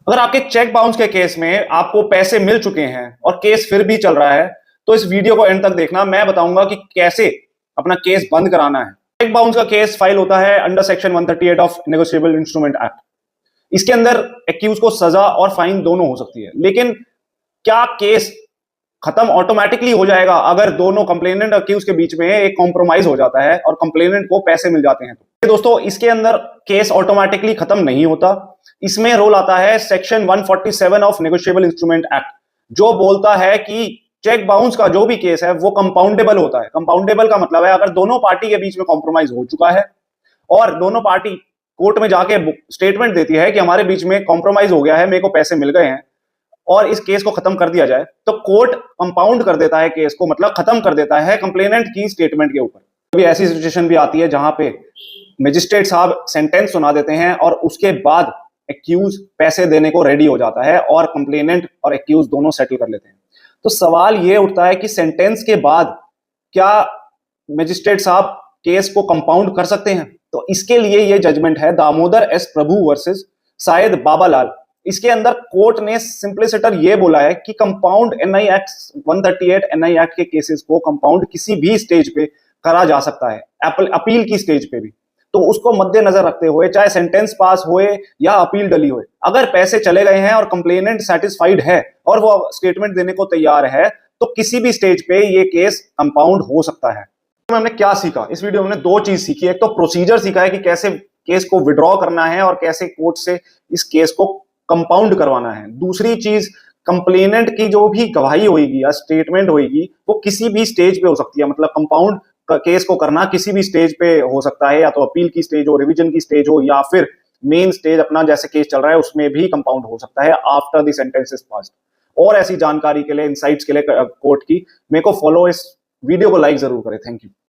अगर आपके cheque bounce के केस में आपको पैसे मिल चुके हैं और केस फिर भी चल रहा है, तो इस वीडियो को एंड तक देखना। मैं बताऊंगा कि कैसे अपना केस बंद कराना है। चेक बाउंस का केस फाइल होता है under section 138 of negotiable instrument act. इसके अंदर एक्यूज को सजा और फाइन दोनों हो सकती है, लेकिन क्या केस खत्म ऑटोमेटिकली हो जाएगा अगर दोनों कंप्लेनेंट और अक्यूज के बीच में एक कॉम्प्रोमाइज हो जाता है और कंप्लेनेंट को पैसे मिल जाते हैं? तो दोस्तों, इसके अंदर केस ऑटोमेटिकली खत्म नहीं होता। इसमें रोल आता है section 147 of negotiable instrument act, जो बोलता है कि चेक बाउंस का जो भी केस है वो कंपाउंडेबल होता है। कंपाउंडेबल का मतलब है अगर दोनों पार्टी के बीच में कॉम्प्रोमाइज हो चुका है और दोनों पार्टी कोर्ट में जाके स्टेटमेंट देती है कि हमारे बीच में कॉम्प्रोमाइज हो गया है, मेरे को पैसे मिल गए हैं, और इस केस को खत्म कर दिया जाए, तो कोर्ट कंपाउंड कर देता है केस को, मतलब खत्म कर देता है कंप्लेनेंट की स्टेटमेंट के ऊपर। कभी ऐसी सिचुएशन भी आती है जहां पे मजिस्ट्रेट साहब सेंटेंस सुना देते हैं और उसके बाद एक्यूज पैसे देने को रेडी हो जाता है और कंप्लेनेंट और एक्यूज दोनों सेटल कर लेते हैं। तो सवाल यह उठता है कि सेंटेंस के बाद क्या मजिस्ट्रेट साहब केस को कंपाउंड कर सकते हैं? तो इसके लिए यह जजमेंट है दामोदर एस प्रभु वर्सेस शायद बाबालाल। इसके अंदर कोर्ट ने सिंपलिसिटर ये बोला है कि compound NI act 138 NI act के केसेस को कंपाउंड किसी भी स्टेज पे करा जा सकता है, अपील की स्टेज पे भी। तो उसको मद्देनजर रखते हुए, चाहे सेंटेंस पास होए या अपील डली होए, अगर पैसे चले गए हैं और कंप्लेनेंट सेटिस्फाइड है और वो स्टेटमेंट देने को तैयार है, तो किसी भी स्टेज पे ये केस कंपाउंड हो सकता है। हमने क्या सीखा इस वीडियो में? हमने दो चीज सीखी। एक तो प्रोसीजर सीखा है कि कैसे केस को विड्रॉ करना है और कैसे कोर्ट से इस केस को कंपाउंड करवाना है। दूसरी चीज, कंप्लेनेंट की जो भी गवाही होगी या स्टेटमेंट होगी वो किसी भी स्टेज पे हो सकती है। मतलब कंपाउंड केस को करना किसी भी स्टेज पे हो सकता है, या तो अपील की स्टेज हो, रिवीजन की स्टेज हो, या फिर मेन स्टेज अपना जैसे केस चल रहा है उसमें भी कंपाउंड हो सकता है after the sentence is passed. और ऐसी जानकारी के लिए, इनसाइट्स के लिए कोर्ट की, मेरे को फॉलो, इस वीडियो को लाइक जरूर करें। Thank you.